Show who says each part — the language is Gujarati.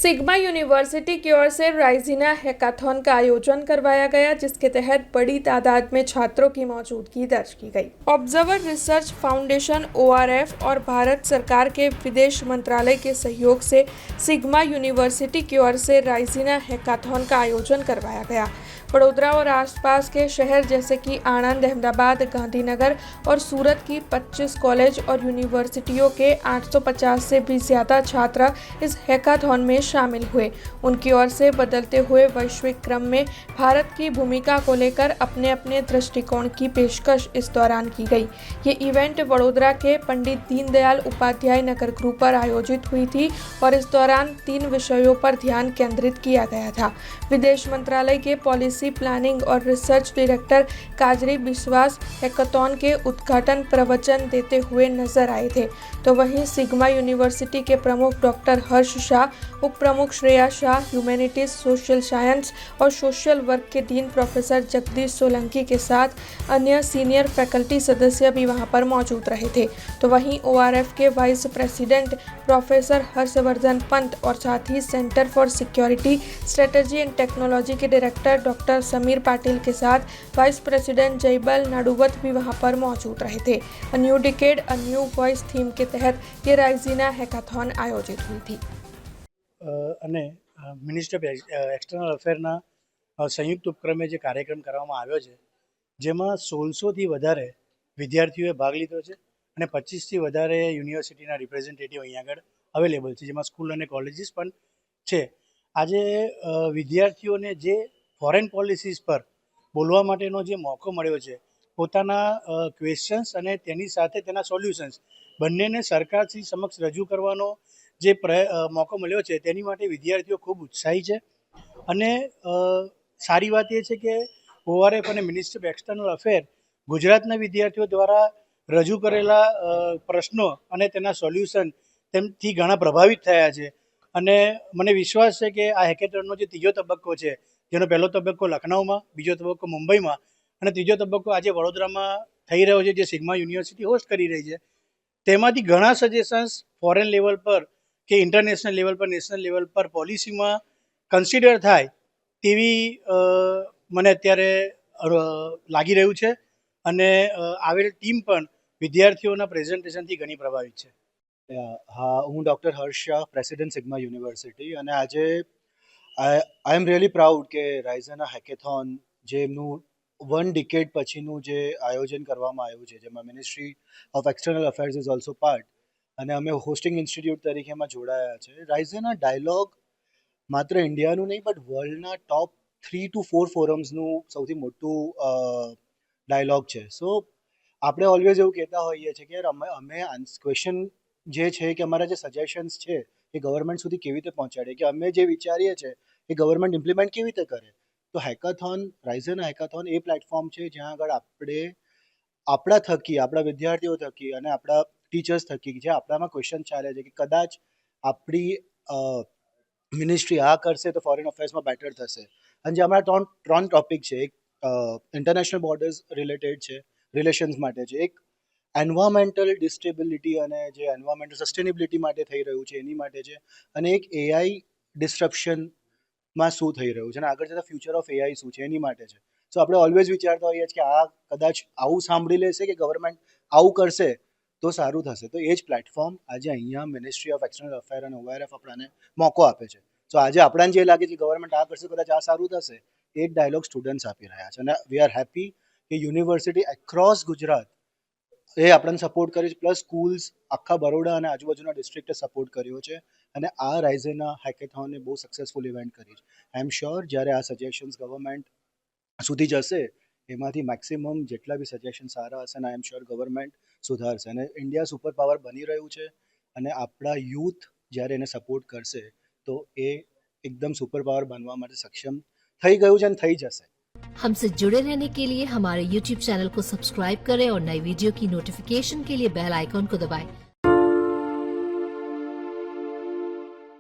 Speaker 1: सिग्मा यूनिवर्सिटी की ओर से राइजिना हैकाथॉन का आयोजन करवाया गया, जिसके तहत बड़ी तादाद में छात्रों की मौजूदगी दर्ज की गई। ऑब्जर्वर रिसर्च फाउंडेशन ORF और भारत सरकार के विदेश मंत्रालय के सहयोग से सिग्मा यूनिवर्सिटी की ओर से राइजिना हैकाथॉन का आयोजन करवाया गया। वडोदरा और आसपास के शहर जैसे कि आणंद, अहमदाबाद, गांधीनगर और सूरत की 25 कॉलेज और यूनिवर्सिटियों के 850 से भी ज़्यादा छात्र इस हैकाथॉन में शामिल हुए। उनकी ओर से बदलते हुए वैश्विक क्रम में भारत की भूमिका को लेकर अपने अपने दृष्टिकोण की पेशकश इस दौरान की गई। ये इवेंट वडोदरा के पंडित दीनदयाल उपाध्याय नगर गृह पर आयोजित हुई थी और इस दौरान 3 विषयों पर ध्यान केंद्रित किया गया था। विदेश मंत्रालय के पॉलिसी प्लानिंग और रिसर्च डायरेक्टर काजरी विश्वास हैकाथॉन के उद्घाटन प्रवचन देते हुए नजर आए थे, तो वहीं सिग्मा यूनिवर्सिटी के प्रमुख डॉक्टर हर्ष शाह, उप प्रमुख Shreya Shah, humanities, social science और सोशल वर्क के डीन प्रोफेसर जगदीश सोलंकी के साथ अन्य सीनियर फैकल्टी सदस्य भी वहां पर मौजूद रहे थे। तो वहीं ORF के vice president professor Harshvardhan Pant और साथ ही centre for security strategy and technology के डायरेक्टर डॉक्टर समीर पाटिल के साथ वाइस प्रेसिडेंट जयबल नाडुवत भी वहां पर मौजूद रहे थे। A new decade a new voice theme के तहत ये राइजिना हैकाथॉन आयोजित हुई थी।
Speaker 2: અને મિનિસ્ટ્રી ઓફ એક્સટર્નલ અફેરના સંયુક્ત ઉપક્રમે જે કાર્યક્રમ કરવામાં આવ્યો છે, જેમાં 1600થી વધારે વિદ્યાર્થીઓએ ભાગ લીધો છે અને 25થી વધારે યુનિવર્સિટીના રિપ્રેઝેન્ટેટિવ અહીંયા આગળ અવેલેબલ છે, જેમાં સ્કૂલ અને કોલેજીસ પણ છે। આજે વિદ્યાર્થીઓને જે ફોરેન પોલિસીસ પર બોલવા માટેનો જે મોકો મળ્યો છે, પોતાના ક્વેશ્ચન્સ અને તેની સાથે તેના સોલ્યુશન્સ બંનેને સરકારશ્રી સમક્ષ રજૂ કરવાનો જે મોકો મળ્યો છે, તેની માટે વિદ્યાર્થીઓ ખૂબ ઉત્સાહી છે। અને સારી વાત એ છે કે ORF અને મિનિસ્ટ્રી ઓફ એક્સટર્નલ અફેર ગુજરાતના વિદ્યાર્થીઓ દ્વારા રજૂ કરેલા પ્રશ્નો અને તેના સોલ્યુશન તેમથી ઘણા પ્રભાવિત થયા છે। અને મને વિશ્વાસ છે કે આ હેકેથોનનો જે ત્રીજો તબક્કો છે, જેનો પહેલો તબક્કો લખનઉમાં, બીજો તબક્કો મુંબઈમાં અને ત્રીજો તબક્કો આજે વડોદરામાં થઈ રહ્યો છે, જે સિગ્મા યુનિવર્સિટી હોસ્ટ કરી રહી છે, તેમાંથી ઘણા સજેશન્સ ફોરેન લેવલ પર કે ઇન્ટરનેશનલ લેવલ પર, નેશનલ લેવલ પર પોલિસીમાં કન્સિડર થાય તેવી મને અત્યારે લાગી રહ્યું છે। અને આવેલ ટીમ પણ વિદ્યાર્થીઓના પ્રેઝન્ટેશનથી ઘણી પ્રભાવિત છે।
Speaker 3: હા, હું ડૉક્ટર હર્ષ શાહ, પ્રેસિડેન્ટ સિગ્મા યુનિવર્સિટી, અને આજે આઈ એમ રિયલી પ્રાઉડ કે રાઇઝિના હેકેથોન જે એમનું 1 ડિકેડ પછીનું જે આયોજન કરવામાં આવ્યું છે, જેમાં ministry of external affairs is also part, અને અમે હોસ્ટિંગ ઇન્સ્ટિટ્યૂટ તરીકે એમાં જોડાયા છે। રાઇઝિના ડાયલોગ માત્ર ઇન્ડિયાનું નહીં, બટ વર્લ્ડના ટોપ 3 to 4 ફોરમ્સનું સૌથી મોટું ડાયલોગ છે। સો આપણે ઓલવેઝ એવું કહેતા હોઈએ છીએ કે યાર અમે ક્વેશ્ચન જે છે કે અમારા જે સજેશન્સ છે એ ગવર્મેન્ટ સુધી કેવી રીતે પહોંચાડીએ, કે અમે જે વિચારીએ છીએ એ ગવર્મેન્ટ ઇમ્પ્લિમેન્ટ કેવી રીતે કરે। તો હેકાથોન, રાઇઝિના હેકાથોન એ પ્લેટફોર્મ છે જ્યાં આગળ આપણે આપણા થકી, આપણા વિદ્યાર્થીઓ થકી અને આપણા ટીચર્સ થકી જે આપણામાં ક્વેશ્ચન ચાલે છે કે કદાચ આપણી મિનિસ્ટ્રી આ કરશે તો ફોરેન અફેર્સમાં બેટર થશે। અને જે અમારા ત્રણ ટોપિક છે, એક ઇન્ટરનેશનલ બોર્ડર્સ રિલેટેડ છે, રિલેશન્સ માટે છે, એક એન્વાયરમેન્ટલ ડિસ્ટેબિલિટી અને જે એન્વાયરમેન્ટલ સસ્ટેનેબિલિટી માટે થઈ રહ્યું છે એની માટે છે, અને એક AI ડિસ્ટ્રપ્શનમાં શું થઈ રહ્યું છે અને આગળ જતાં ફ્યુચર ઓફ AI શું છે એની માટે છે। સો આપણે ઓલવેઝ વિચારતા હોઈએ છીએ કે આ કદાચ આવું સાંભળી લેશે કે ગવર્મેન્ટ આવું કરશે તો સારું થશે। તો એ જ પ્લેટફોર્મ આજે અહીંયા મિનિસ્ટ્રી ઓફ એક્સટર્નલ અફેર અને ORF આપણને મોકો આપે છે। સો આજે આપણને જે લાગે છે કે ગવર્મેન્ટ આ કરશે કદાચ આ સારું થશે, એ જ ડાયલોગ સ્ટુડન્ટ્સ આપી રહ્યા છે। અને વી આર હેપી કે યુનિવર્સિટી એક્રોસ ગુજરાત એ આપણને સપોર્ટ કર્યો છે, પ્લસ સ્કૂલ્સ આખા બરોડા અને આજુબાજુના ડિસ્ટ્રિક્ટે સપોર્ટ કર્યો છે, અને આ રાઇઝિના હેકેથોનને બહુ સક્સેસફુલ ઇવેન્ટ કરી છે। આઈ એમ શ્યોર જ્યારે આ સજેશન્સ ગવર્મેન્ટ સુધી જશે એમાંથી મેક્સિમમ જેટલા બી સજેશન સારા હશે ને આઈ એમ શ્યોર ગવર્મેન્ટ સુધારશે, અને ઇન્ડિયા સુપર પાવર બની રહ્યું છે, અને આપણા યુથ જ્યારે એને સપોર્ટ કરશે તો એ एकदम सुपर पावर बनवा માટે સક્ષમ થઈ ગયું છે અને થઈ જશે।
Speaker 4: हमसे जुड़े रहने के लिए हमारे YouTube चैनल को सब्सक्राइब करें और नई वीडियो की नोटिफिकेशन के लिए बेल आइकॉन को दबाएं।